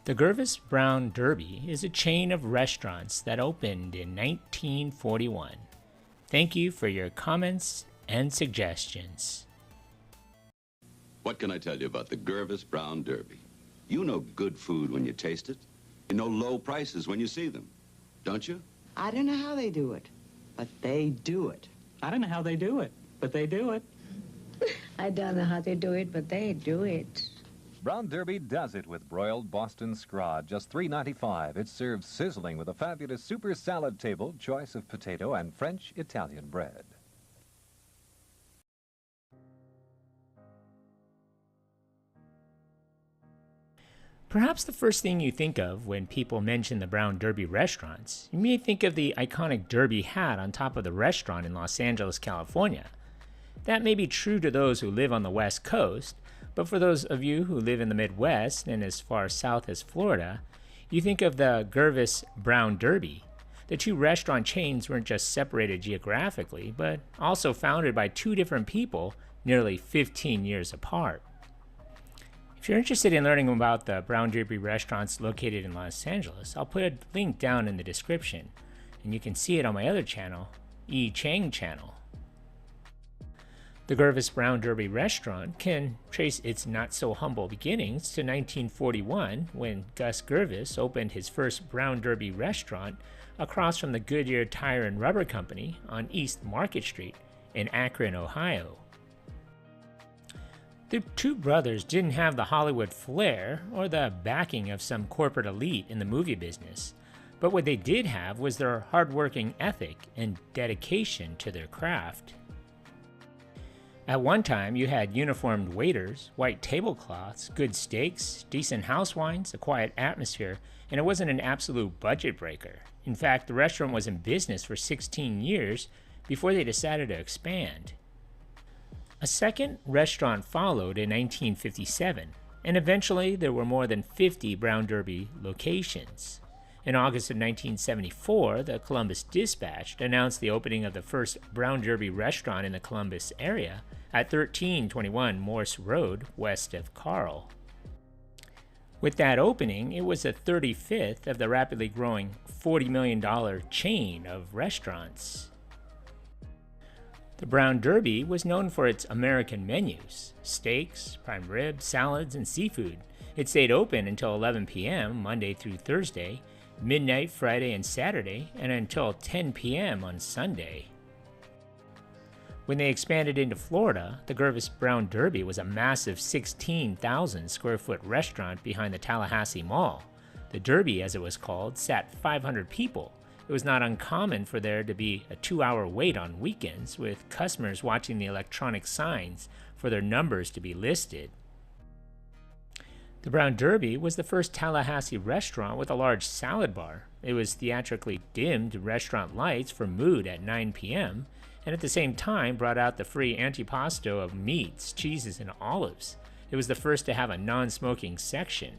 The Girves Brown Derby is a chain of restaurants that opened in 1941. Thank you for your comments and suggestions. What can I tell you about the Girves Brown Derby? You know good food when you taste it. You know low prices when you see them, don't you? I don't know how they do it, but they do it. I don't know how they do it, but they do it. I don't know how they do it, but they do it. Brown Derby does it with broiled Boston scrod, just $3.95. It serves sizzling with a fabulous super salad table, choice of potato and French Italian bread. Perhaps the first thing you think of when people mention the Brown Derby restaurants, you may think of the iconic derby hat on top of the restaurant in Los Angeles, California. That may be true to those who live on the West Coast, but for those of you who live in the Midwest and as far south as Florida, you think of the Girves Brown Derby. The two restaurant chains weren't just separated geographically, but also founded by two different people nearly 15 years apart. If you're interested in learning about the Brown Derby restaurants located in Los Angeles, I'll put a link down in the description, and you can see it on my other channel, E. Chang Channel. The Girves Brown Derby restaurant can trace its not-so-humble beginnings to 1941 when Gus Girves opened his first Brown Derby restaurant across from the Goodyear Tire and Rubber Company on East Market Street in Akron, Ohio. The two brothers didn't have the Hollywood flair or the backing of some corporate elite in the movie business, but what they did have was their hard-working ethic and dedication to their craft. At one time, you had uniformed waiters, white tablecloths, good steaks, decent house wines, a quiet atmosphere, and it wasn't an absolute budget breaker. In fact, the restaurant was in business for 16 years before they decided to expand. A second restaurant followed in 1957, and eventually there were more than 50 Brown Derby locations. In August of 1974, the Columbus Dispatch announced the opening of the first Brown Derby restaurant in the Columbus area at 1321 Morse Road, west of Carl. With that opening, it was the 35th of the rapidly growing $40 million chain of restaurants. The Brown Derby was known for its American menus, steaks, prime rib, salads, and seafood. It stayed open until 11 p.m. Monday through Thursday, midnight Friday and Saturday, and until 10 p.m. on Sunday. When they expanded into Florida, the Girves Brown Derby was a massive 16,000 square foot restaurant behind the Tallahassee Mall. The Derby, as it was called, sat 500 people. It was not uncommon for there to be a 2-hour wait on weekends, with customers watching the electronic signs for their numbers to be listed. The Brown Derby was the first Tallahassee restaurant with a large salad bar. It was theatrically dimmed restaurant lights for mood at 9 p.m., and at the same time brought out the free antipasto of meats, cheeses, and olives. It was the first to have a non-smoking section.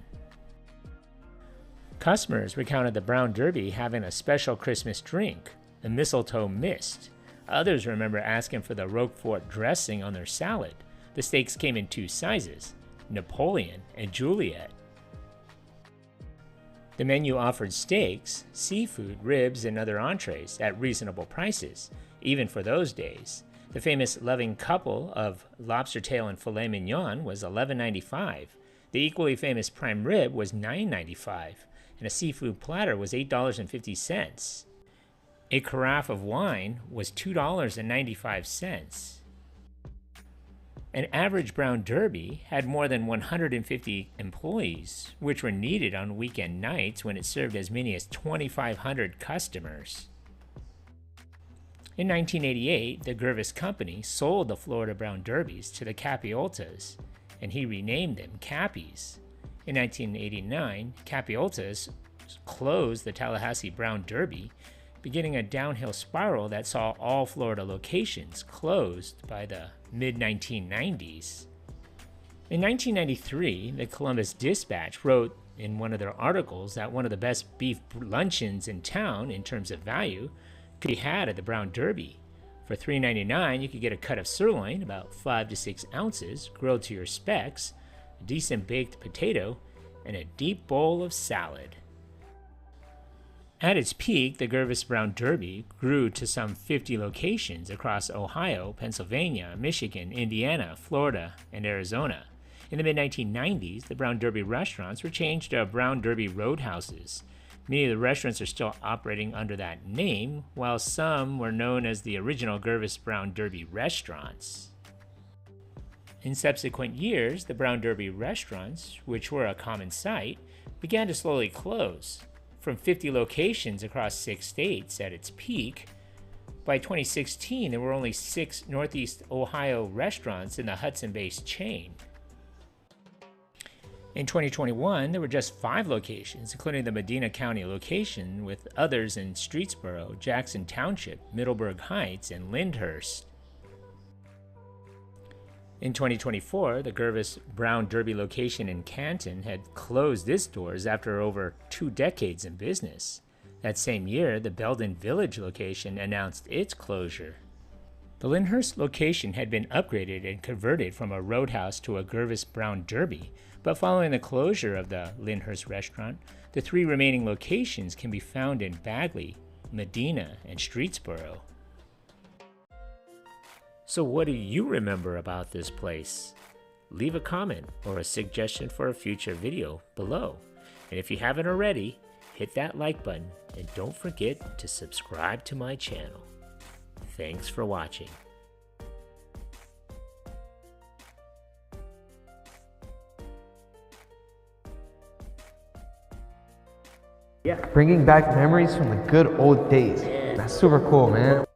Customers recounted the Brown Derby having a special Christmas drink, the mistletoe mist. Others remember asking for the Roquefort dressing on their salad. The steaks came in two sizes, Napoleon and Juliet. The menu offered steaks, seafood, ribs, and other entrees at reasonable prices, even for those days. The famous loving couple of lobster tail and filet mignon was $11.95. The equally famous prime rib was $9.95. And a seafood platter was $8.50. A carafe of wine was $2.95. An average Brown Derby had more than 150 employees, which were needed on weekend nights when it served as many as 2,500 customers. In 1988, the Girves Company sold the Florida Brown Derbies to the Capioltas, and he renamed them Cappies. In 1989, Capioltas closed the Tallahassee Brown Derby, beginning a downhill spiral that saw all Florida locations closed by the mid-1990s. In 1993, the Columbus Dispatch wrote in one of their articles that one of the best beef luncheons in town in terms of value could be had at the Brown Derby. For $3.99, you could get a cut of sirloin, about 5 to 6 ounces, grilled to your specs, a decent baked potato, and a deep bowl of salad. At its peak, the Girves Brown Derby grew to some 50 locations across Ohio, Pennsylvania, Michigan, Indiana, Florida, and Arizona. In the mid-1990s, the Brown Derby restaurants were changed to Brown Derby Roadhouses. Many of the restaurants are still operating under that name, while some were known as the original Girves Brown Derby restaurants. In subsequent years, the Brown Derby restaurants, which were a common sight, began to slowly close. From 50 locations across 6 states at its peak, by 2016 there were only 6 Northeast Ohio restaurants in the Hudson-based chain. In 2021, there were just 5 locations, including the Medina County location, with others in Streetsboro, Jackson Township, Middleburg Heights, and Lyndhurst. In 2024, the Girves Brown Derby location in Canton had closed its doors after over 2 decades in business. That same year, the Belden Village location announced its closure. The Lyndhurst location had been upgraded and converted from a roadhouse to a Girves Brown Derby, but following the closure of the Lyndhurst restaurant, the 3 remaining locations can be found in Bagley, Medina, and Streetsboro. So what do you remember about this place? Leave a comment or a suggestion for a future video below. And if you haven't already, hit that like button and don't forget to subscribe to my channel. Thanks for watching. Bringing back memories from the good old days. That's super cool, man.